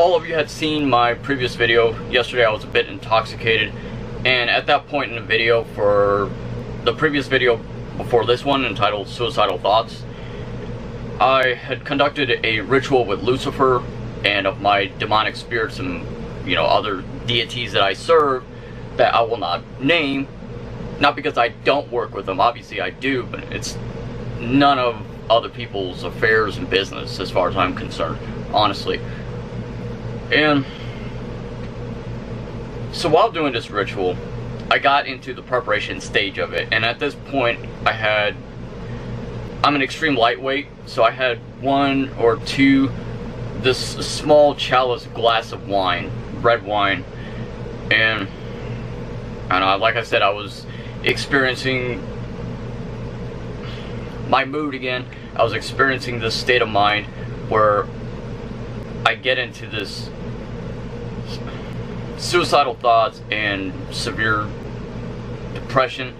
all of you had seen my previous video, yesterday I was a bit intoxicated, and at that point in the video, for the previous video before this one entitled Suicidal Thoughts, I had conducted a ritual with Lucifer and of my demonic spirits and, you know, other deities that I serve that I will not name. Not because I don't work with them, obviously I do, but it's none of other people's affairs and business as far as I'm concerned, honestly. And so while doing this ritual, I got into the preparation stage of it, and at this point I'm an extreme lightweight, so I had one or two, this small chalice glass of wine, red wine, and I don't know, like I said, I was experiencing my mood again. I was experiencing this state of mind where I get into this suicidal thoughts and severe depression.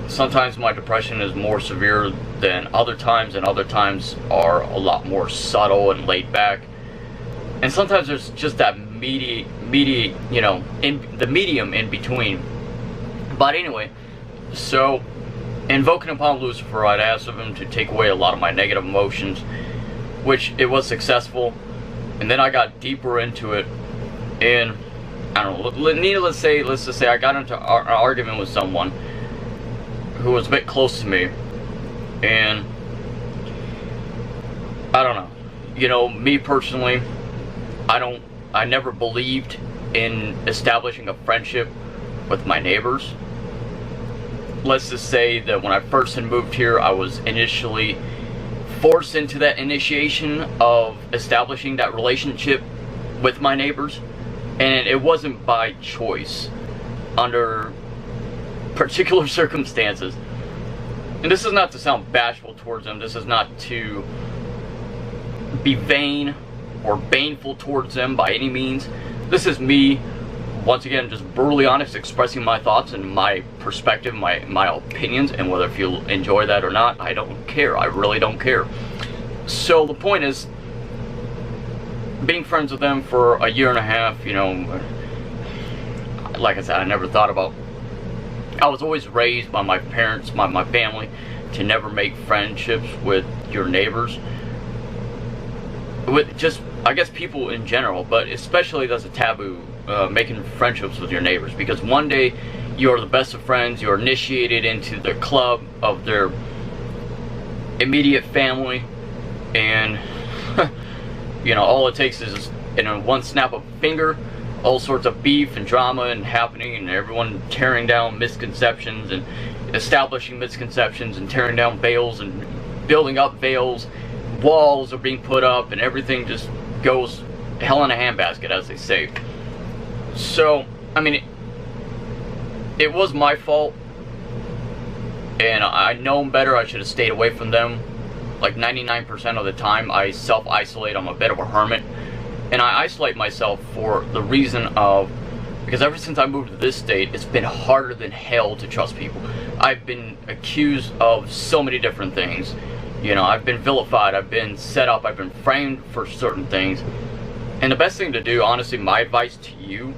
Sometimes my depression is more severe than other times, and other times are a lot more subtle and laid back. And sometimes there's just that you know, in the medium in between. But anyway, so invoking upon Lucifer, I'd asked of him to take away a lot of my negative emotions, which it was successful. And then I got deeper into it, and I don't know, needless to say, let's just say I got into an argument with someone who was a bit close to me, and I don't know, you know, me personally, I never believed in establishing a friendship with my neighbors. Let's just say that when I first had moved here, I was initially forced into that initiation of establishing that relationship with my neighbors, and it wasn't by choice, under particular circumstances. And this is not to sound bashful towards them, this is not to be vain or baneful towards them by any means. This is me, once again, just brutally honest, expressing my thoughts and my perspective, my opinions, and whether if you enjoy that or not, I don't care. I really don't care. So the point is, being friends with them for a year and a half, you know, like I said, I never thought about, I was always raised by my parents, my family, to never make friendships with your neighbors. With just, I guess, people in general, but especially that's a taboo, making friendships with your neighbors, because one day you're the best of friends, you're initiated into the club of their immediate family, and you know, all it takes is, in one snap of a finger, all sorts of beef and drama and happening, and everyone tearing down misconceptions and establishing misconceptions and tearing down veils and building up veils. Walls are being put up, and everything just goes hell in a handbasket, as they say. So, I mean, it was my fault, and I know better. I should have stayed away from them. Like 99% of the time, I self-isolate. I'm a bit of a hermit, and I isolate myself for the reason of, because ever since I moved to this state, it's been harder than hell to trust people. I've been accused of so many different things. You know, I've been vilified, I've been set up, I've been framed for certain things. And the best thing to do, honestly, my advice to you,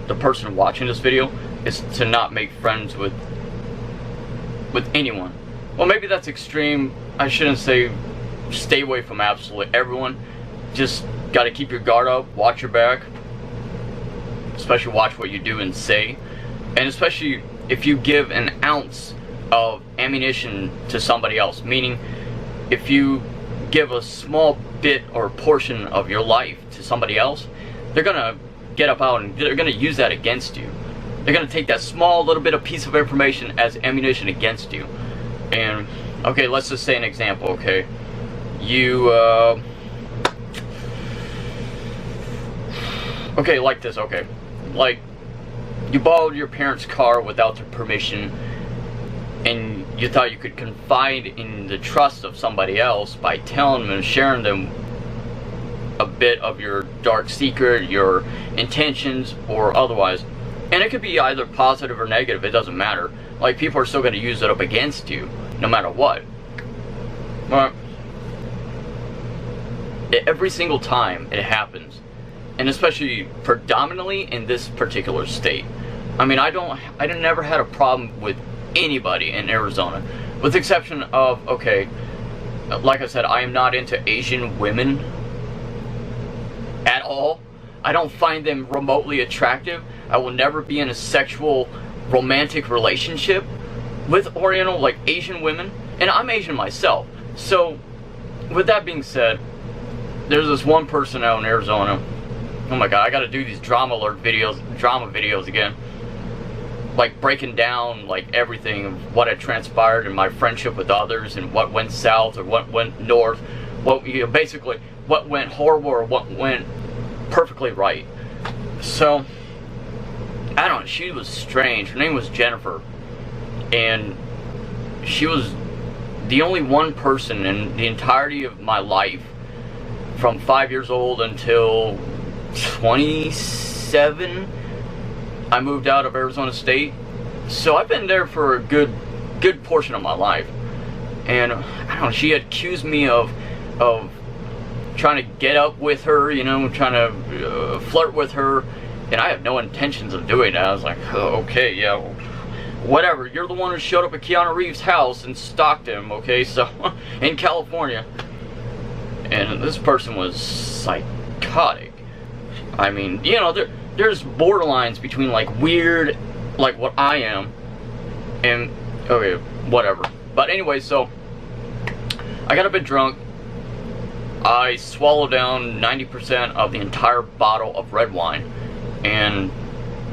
the person watching this video, is to not make friends with anyone. Well, maybe that's extreme. I shouldn't say stay away from absolutely everyone. Just gotta keep your guard up, watch your back. Especially watch what you do and say. And especially if you give an ounce of ammunition to somebody else, meaning if you give a small bit or portion of your life to somebody else, they're gonna get up out and they're gonna use that against you. They're gonna take that small little bit of piece of information as ammunition against you. And okay, let's just say an example. Okay, you okay, like this. Okay, like you borrowed your parents' car without their permission, and you thought you could confide in the trust of somebody else by telling them and sharing them a bit of your dark secret, your intentions, or otherwise. And it could be either positive or negative, it doesn't matter. Like, people are still going to use it up against you, no matter what. But every single time it happens, and especially predominantly in this particular state. I mean, I never had a problem with anybody in Arizona, with the exception of, okay, like I said, I am not into Asian women at all. I don't find them remotely attractive. I will never be in a sexual, romantic relationship with Oriental, like Asian women, and I'm Asian myself. So, with that being said, there's this one person out in Arizona. Oh my god, I gotta do these drama videos again. Like breaking down like everything of what had transpired in my friendship with others and what went south or what went north. What, you know, basically what went horrible or what went perfectly right. So, I don't know, she was strange. Her name was Jennifer. And she was the only one person in the entirety of my life, from 5 years old until 27, I moved out of Arizona State. So I've been there for a good portion of my life. And I don't know, she had accused me of trying to get up with her, you know, trying to flirt with her, and I have no intentions of doing that. I was like, oh, okay, yeah, well, whatever. You're the one who showed up at Keanu Reeves' house and stalked him, okay, so, in California. And this person was psychotic. I mean, you know, there's borderlines between, like, weird, like what I am, and, okay, whatever. But anyway, so, I got a bit drunk. I swallowed down 90% of the entire bottle of red wine, and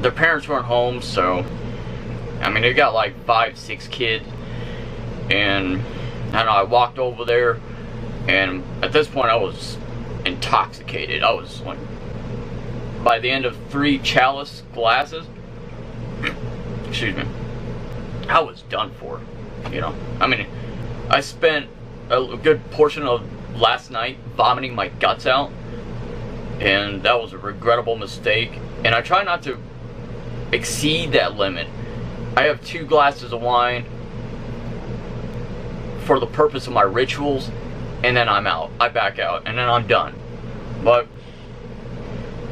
their parents weren't home, so, I mean, they got like 5-6 kids, and I don't know, I walked over there, and at this point I was intoxicated. I was like, by the end of 3 chalice glasses, excuse me, I was done for, you know. I mean, I spent a good portion of last night vomiting my guts out, and that was a regrettable mistake, and I try not to exceed that limit. I have 2 glasses of wine for the purpose of my rituals, and then I'm out. I back out, and then I'm done. But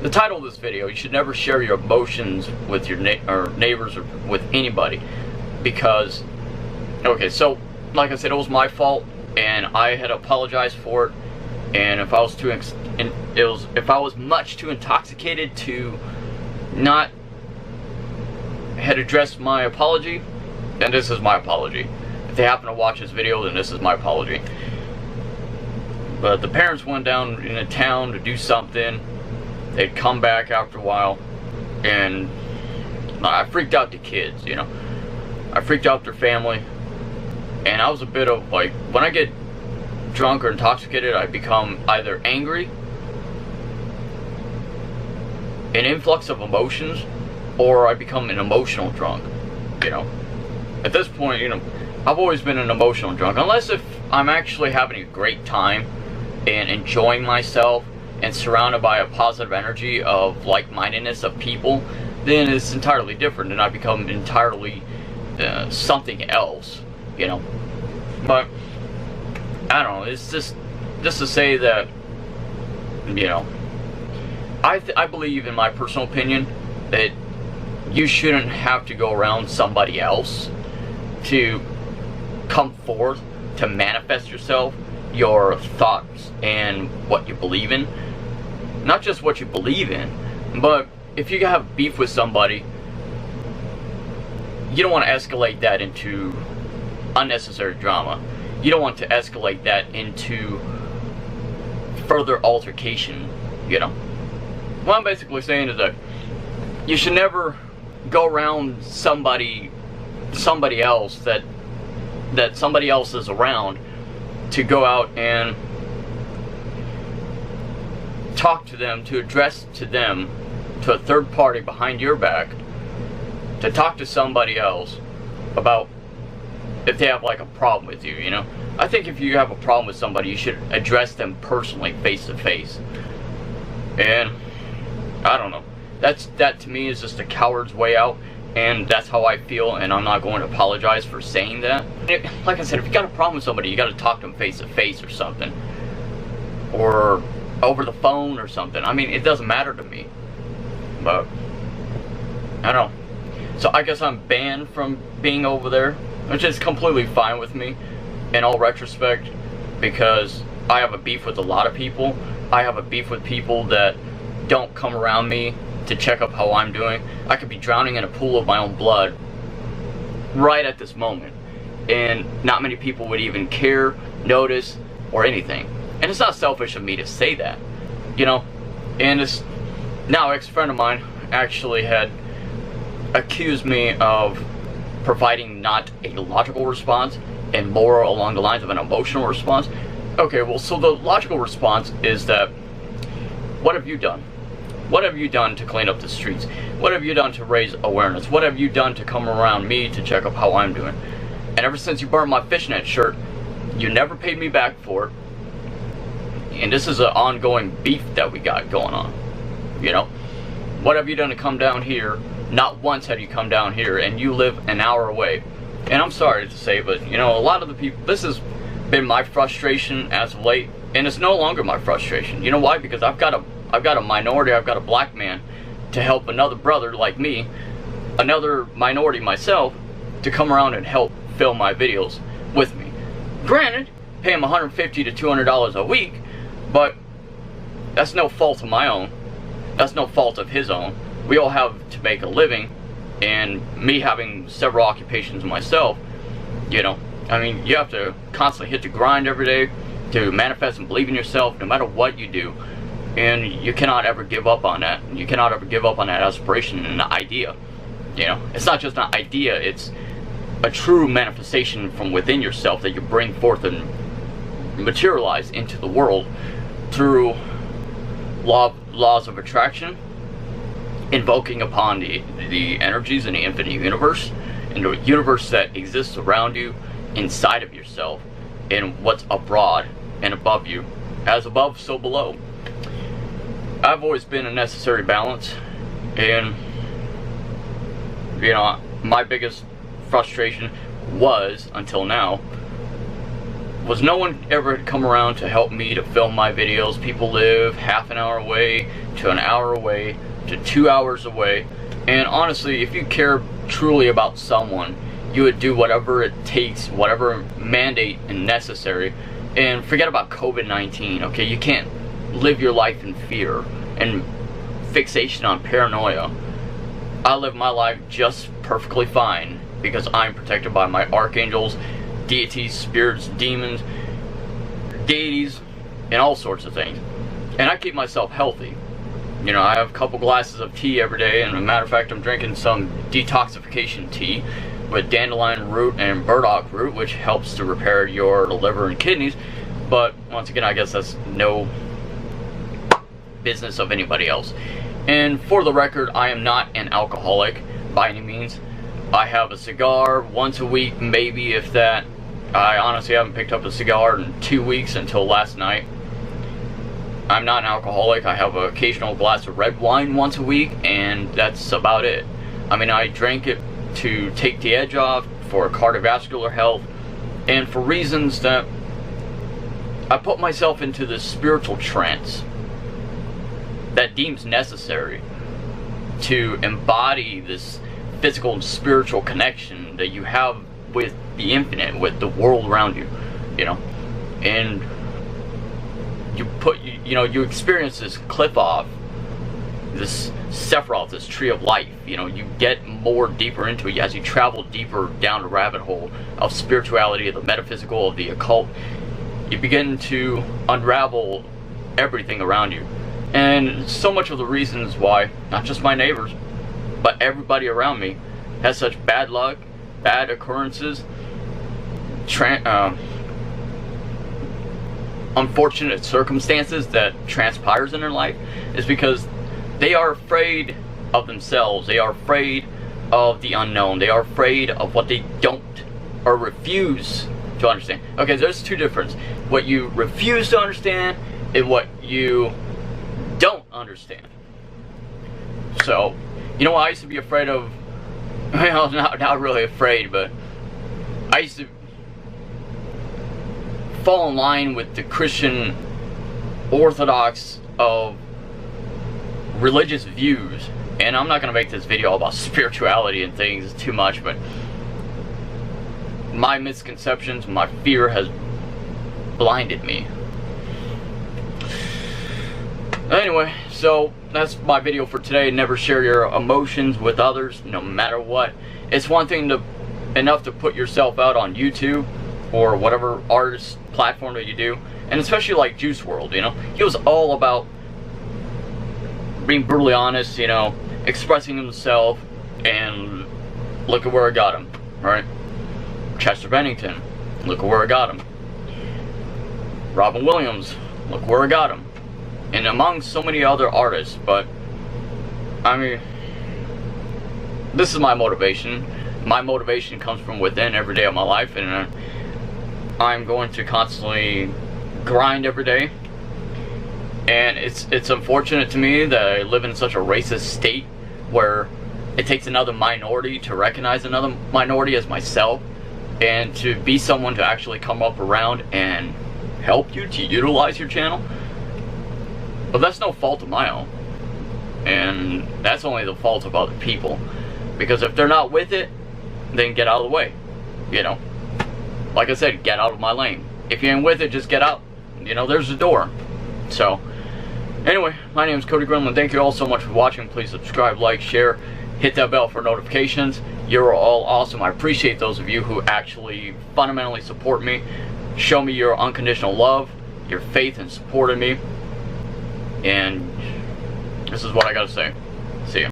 the title of this video, you should never share your emotions with your neighbors or with anybody, because, okay, so like I said, it was my fault, and I had apologized for it. And if I was if I was much too intoxicated to not had addressed my apology, then this is my apology. If they happen to watch this video, then this is my apology. But the parents went down in a town to do something. They'd come back after a while, and I freaked out the kids, you know. I freaked out their family. And I was a bit of, like, when I get drunk or intoxicated, I become either angry, an influx of emotions, or I become an emotional drunk, you know. At this point, you know, I've always been an emotional drunk, unless if I'm actually having a great time and enjoying myself and surrounded by a positive energy of like-mindedness of people, then it's entirely different, and I become entirely something else. You know, but I don't know. It's just to say that, you know, I believe, in my personal opinion, that you shouldn't have to go around somebody else to come forth to manifest yourself, your thoughts, and what you believe in. Not just what you believe in, but if you have beef with somebody, you don't want to escalate that into unnecessary drama. You don't want to escalate that into further altercation, you know. What I'm basically saying is that you should never go around somebody else that somebody else is around to go out and talk to them, to address to them, to a third party behind your back, to talk to somebody else about if they have like a problem with you, you know. I think if you have a problem with somebody, you should address them personally, face to face. And I don't know, that to me is just a coward's way out, and that's how I feel, and I'm not going to apologize for saying that. Like I said, if you got a problem with somebody, you got to talk to them face to face or something, or over the phone or something. I mean, it doesn't matter to me. But I don't know. So I guess I'm banned from being over there, which is completely fine with me in all retrospect, because I have a beef with a lot of people. I have a beef with people that don't come around me to check up how I'm doing. I could be drowning in a pool of my own blood right at this moment, and not many people would even care, notice, or anything. And it's not selfish of me to say that, you know. And this now ex-friend of mine actually had accused me of providing not a logical response and more along the lines of an emotional response. Okay, well, so the logical response is that, what have you done? What have you done to clean up the streets? What have you done to raise awareness? What have you done to come around me to check up how I'm doing? And ever since you burned my fishnet shirt, you never paid me back for it. And this is an ongoing beef that we got going on, you know? What have you done to come down here? Not once have you come down here, and you live an hour away. And I'm sorry to say, but, you know, a lot of the people, this has been my frustration as of late, and it's no longer my frustration. You know why? Because I've got a minority, I've got a black man to help another brother like me, another minority myself, to come around and help film my videos with me. Granted, pay him $150 to $200 a week, but that's no fault of my own. That's no fault of his own. We all have to make a living, and me having several occupations myself, you know, I mean, you have to constantly hit the grind every day to manifest and believe in yourself no matter what you do. And you cannot ever give up on that. You cannot ever give up on that aspiration and the idea. You know, it's not just an idea, it's a true manifestation from within yourself that you bring forth and materialize into the world through laws of attraction, invoking upon the energies in the infinite universe, and the universe that exists around you, inside of yourself, and what's abroad and above you. As above, so below. I've always been a necessary balance, and, you know, my biggest frustration was, until now, was no one ever had come around to help me to film my videos. People live half an hour away, to an hour away, to 2 hours away, and honestly, if you care truly about someone, you would do whatever it takes, whatever mandate and necessary, and forget about COVID-19, okay? You can't live your life in fear and fixation on paranoia. I live my life just perfectly fine because I'm protected by my archangels, deities, spirits, demons, deities, and all sorts of things. And I keep myself healthy. You know, I have a couple glasses of tea every day, and as a matter of fact, I'm drinking some detoxification tea with dandelion root and burdock root, which helps to repair your liver and kidneys. But once again, I guess that's no business of anybody else. And for the record, I am not an alcoholic by any means. I have a cigar once a week, maybe, if that. I honestly haven't picked up a cigar in 2 weeks until last night. I'm not an alcoholic. I have an occasional glass of red wine once a week, and that's about it. I mean, I drink it to take the edge off, for cardiovascular health, and for reasons that I put myself into this spiritual trance that deems necessary to embody this physical and spiritual connection that you have with the infinite, with the world around you, you know. And you experience this cliff off, this Sephiroth, this tree of life. You know, you get more deeper into it as you travel deeper down the rabbit hole of spirituality, of the metaphysical, of the occult. You begin to unravel everything around you. And so much of the reasons why, not just my neighbors, but everybody around me has such bad luck, bad occurrences, unfortunate circumstances that transpires in their life, is because they are afraid of themselves. They are afraid of the unknown. They are afraid of what they don't or refuse to understand. Okay, there's two differences. What you refuse to understand and what you don't understand. So, you know what I used to be afraid of? Well, not really afraid, but I used to fall in line with the Christian orthodox of religious views. And I'm not going to make this video about spirituality and things too much, but my misconceptions, my fear has blinded me. Anyway, so that's my video for today. Never share your emotions with others, no matter what. It's one thing enough to put yourself out on YouTube or whatever artist platform that you do, and especially like Juice WRLD, you know, he was all about being brutally honest, you know, expressing himself, and look at where it got him, right? Chester Bennington, look at where it got him. Robin Williams, look where it got him. And among so many other artists. But I mean, this is my motivation. My motivation comes from within every day of my life, and I'm going to constantly grind every day. And it's unfortunate to me that I live in such a racist state where it takes another minority to recognize another minority as myself, and to be someone to actually come up around and help you to utilize your channel. But that's no fault of my own, and that's only the fault of other people, because if they're not with it, then get out of the way, you know. Like I said, get out of my lane. If you ain't with it, just get out, you know, there's the door. So anyway, my name is Cody Gremlin. Thank you all so much for watching. Please subscribe, like, share, hit that bell for notifications. You're all awesome. I appreciate those of you who actually fundamentally support me, show me your unconditional love, your faith and support in me. And this is what I gotta say.